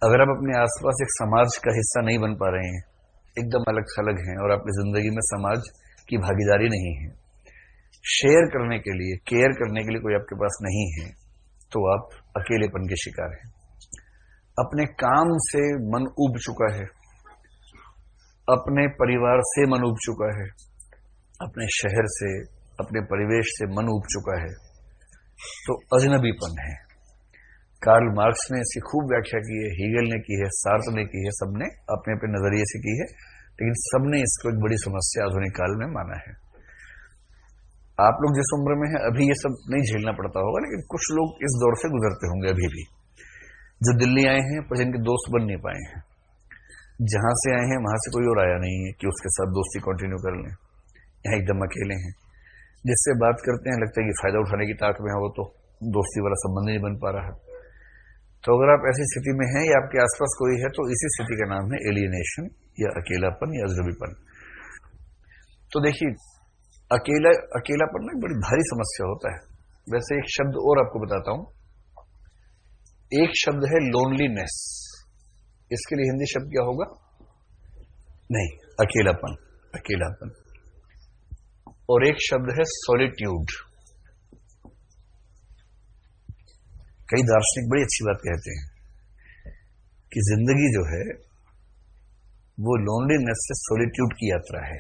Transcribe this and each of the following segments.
अगर आप अपने आसपास एक समाज का हिस्सा नहीं बन पा रहे हैं, एकदम अलग थलग हैं और आपकी जिंदगी में समाज की भागीदारी नहीं है, शेयर करने के लिए, केयर करने के लिए कोई आपके पास नहीं है, तो आप अकेलेपन के शिकार हैं। अपने काम से मन ऊब चुका है, अपने परिवार से मन ऊब चुका है, अपने शहर से, अपने परिवेश से मन ऊब चुका है, तो अजनबीपन है। कार्ल मार्क्स ने इसकी खूब व्याख्या की है, हीगल ने की है, सार्थ ने की है, सबने अपने अपने नजरिए से की है, लेकिन सबने इसको एक बड़ी समस्या आधुनिक काल में माना है। आप लोग जिस उम्र में हैं अभी ये सब नहीं झेलना पड़ता होगा, लेकिन कुछ लोग इस दौर से गुजरते होंगे अभी भी, जो दिल्ली आए हैं पर जिनके दोस्त बन नहीं पाए हैं। जहां से आए हैं वहां से कोई और आया नहीं है कि उसके साथ दोस्ती कंटिन्यू कर लें। यहाँ एकदम अकेले हैं, जिससे बात करते हैं लगता है कि फायदा उठाने की ताक में है, वो तो दोस्ती वाला संबंध नहीं बन पा रहा। तो अगर आप ऐसी स्थिति में हैं या आपके आसपास कोई है, तो इसी स्थिति का नाम है एलियनेशन या अकेलापन या अजनबीपन। तो देखिए, अकेलापन ना बड़ी भारी समस्या होता है। वैसे एक शब्द और आपको बताता हूं, एक शब्द है लोनलीनेस, इसके लिए हिंदी शब्द क्या होगा? नहीं, अकेलापन, अकेलापन। और एक शब्द है सॉलिट्यूड। कई दार्शनिक बड़ी अच्छी बात कहते हैं कि जिंदगी जो है वो लोनलीनेस से सॉलिट्यूड की यात्रा है।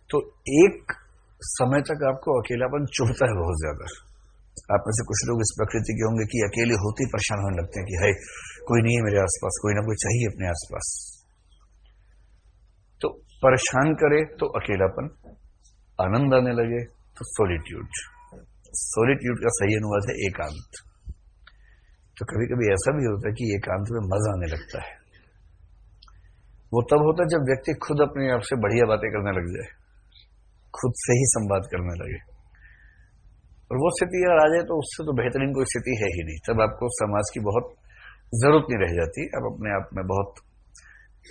तो एक समय तक आपको अकेलापन चुभता है बहुत ज्यादा। आप में से कुछ लोग इस प्रकृति के होंगे कि अकेले होते ही परेशान होने लगते हैं कि है कोई नहीं है मेरे आसपास, कोई ना कोई चाहिए अपने आसपास। तो परेशान करे तो अकेलापन, आनंद आने लगे तो सॉलिट्यूड। सॉलिट्यूड का सही अनुवाद है एकांत। तो कभी कभी ऐसा भी होता है कि एकांत में मजा आने लगता है। वो तब होता है जब व्यक्ति खुद अपने आप से बढ़िया बातें करने लग जाए, खुद से ही संवाद करने लगे। और वो स्थिति अगर आ जाए तो उससे तो बेहतरीन कोई स्थिति है ही नहीं। तब आपको समाज की बहुत जरूरत नहीं रह जाती। आप अपने आप में बहुत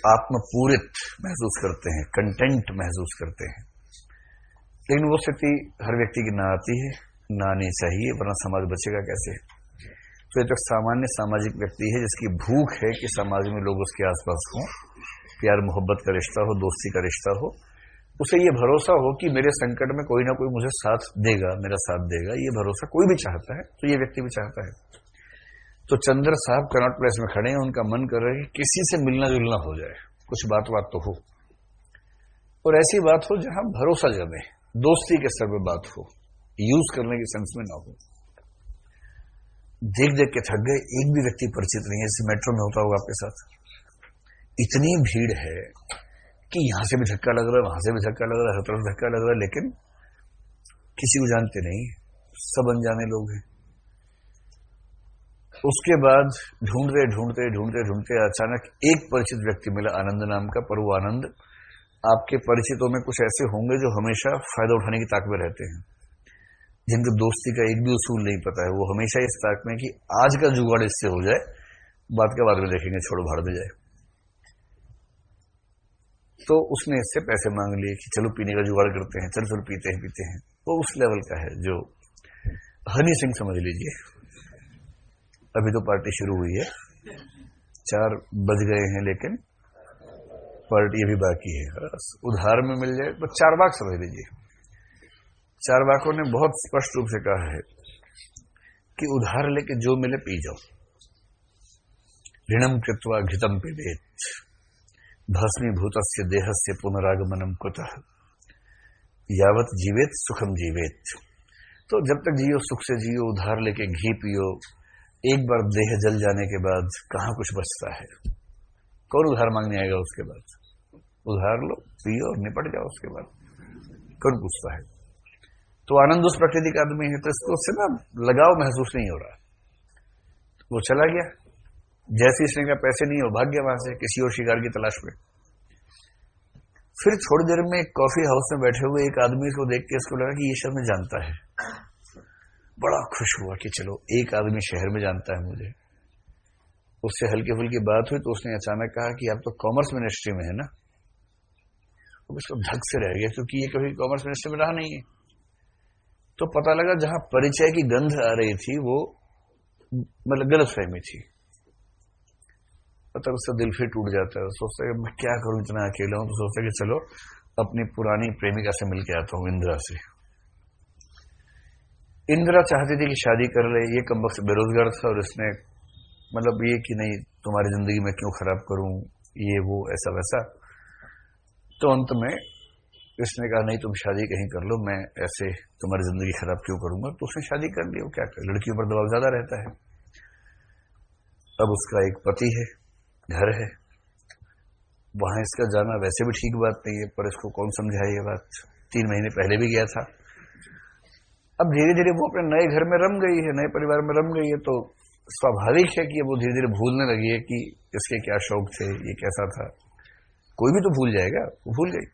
आत्मपूरित महसूस करते हैं, कंटेंट महसूस करते हैं। लेकिन वो स्थिति हर व्यक्ति की ना आती है, ना आनी चाहिए, वरना समाज बचेगा कैसे। तो ये तो सामान्य सामाजिक व्यक्ति है जिसकी भूख है कि समाज में लोग उसके आसपास हों, प्यार मोहब्बत का रिश्ता हो, दोस्ती का रिश्ता हो, उसे ये भरोसा हो कि मेरे संकट में कोई ना कोई मुझे साथ देगा, मेरा साथ देगा। ये भरोसा कोई भी चाहता है, तो ये व्यक्ति भी चाहता है। तो चंद्र साहब कनॉट प्लेस में खड़े हैं, उनका मन कर रहा है कि किसी से मिलना जुलना हो जाए, कुछ बात तो हो, और ऐसी बात हो जहां भरोसा जमे, दोस्ती के स्तर पर बात हो, यूज करने के सेंस में ना हो। देख देख के थक गए, एक भी व्यक्ति परिचित नहीं है। जैसे मेट्रो में होता होगा आपके साथ, इतनी भीड़ है कि यहां से भी धक्का लग रहा है, वहां से भी धक्का लग रहा है, हर तरफ धक्का लग रहा है, लेकिन किसी को जानते नहीं, सब अनजाने लोग हैं। उसके बाद ढूंढते ढूंढते ढूंढते ढूंढते अचानक एक परिचित व्यक्ति मिला, आनंद नाम का। पर वो आनंद, आपके परिचितों में कुछ ऐसे होंगे जो हमेशा फायदा उठाने की ताक में रहते हैं, जिनको दोस्ती का एक भी उसूल नहीं पता है। वो हमेशा इस ताक में कि आज का जुगाड़ इससे हो जाए, बात का बाद में देखेंगे, छोड़ो भाड़ में जाए। तो उसने इससे पैसे मांग लिए कि चलो पीने का जुगाड़ करते हैं, चलो पीते हैं। वो उस लेवल का है जो हनी सिंह समझ लीजिए। अभी तो पार्टी शुरू हुई है, 4 बज गए हैं, लेकिन पार्टी अभी बाकी है। उधार में मिल जाए तो 4 बाग समझ लीजिए। 4 बागों ने बहुत स्पष्ट रूप से कहा है कि उधार लेके जो मिले पी जाओ। ऋणम कृत्वा घृतम पिबेत, भस्मीभूतस्य देहस्य पुनरागमनम कुतः, यावत जीवेत सुखम जीवेत। तो जब तक जियो सुख से जियो, उधार लेके घी पियो। एक बार देह जल जाने के बाद कहां कुछ बचता है? कौन उधार मांगने आएगा उसके बाद? उधार लो, पियो और निपट जाओ, उसके बाद कौन पूछता है? तो आनंद उस प्रकृति का आदमी है, तो इसको उससे ना लगाव महसूस नहीं हो रहा। वो चला गया, जैसे इसने कहा पैसे नहीं हो, भाग गया वहां से किसी और शिकार की तलाश में। फिर थोड़ी देर में एक कॉफी हाउस में बैठे हुए एक आदमी को देख के इसको लगा कि ये शहर में जानता है। बड़ा खुश हुआ कि चलो एक आदमी शहर में जानता है मुझे। उससे हल्की फुल्की बात हुई तो उसने अचानक कहा कि आप तो कॉमर्स मिनिस्ट्री में है ना। अब इसको धक से रह गया, क्योंकि ये कभी कॉमर्स मिनिस्ट्री में रहा नहीं है। तो पता लगा जहां परिचय की गंध आ रही थी वो मतलब गलत फहमी थी। तब उसका दिल फिर टूट जाता है, सोचता है कि मैं क्या करूं, इतना अकेला हूं। तो सोचता है कि चलो अपनी पुरानी प्रेमिका से मिलके आता हूं, इंदिरा से। इंदिरा चाहती थी कि शादी कर ले, ये कमबख्त बेरोजगार था और इसने मतलब ये कि नहीं तुम्हारी जिंदगी में क्यों खराब करूं, ये वो ऐसा वैसा। तो अंत में इसने कहा नहीं तुम शादी कहीं कर लो, मैं ऐसे तुम्हारी जिंदगी खराब क्यों करूंगा। तो उसने शादी कर ली। वो क्या करे, लड़कियों पर दबाव ज्यादा रहता है। अब उसका एक पति है, घर है, वहां इसका जाना वैसे भी ठीक बात नहीं है, पर इसको कौन समझाए ये बात। 3 महीने पहले भी गया था। अब धीरे धीरे वो अपने नए घर में रम गई है, नए परिवार में रम गई है, तो स्वाभाविक है कि वो धीरे धीरे भूलने लगी है कि इसके क्या शौक थे, ये कैसा था। कोई भी तो भूल जाएगा, वो भूल गई।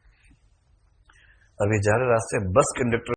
अब ये जा रहे रास्ते, बस कंडक्टर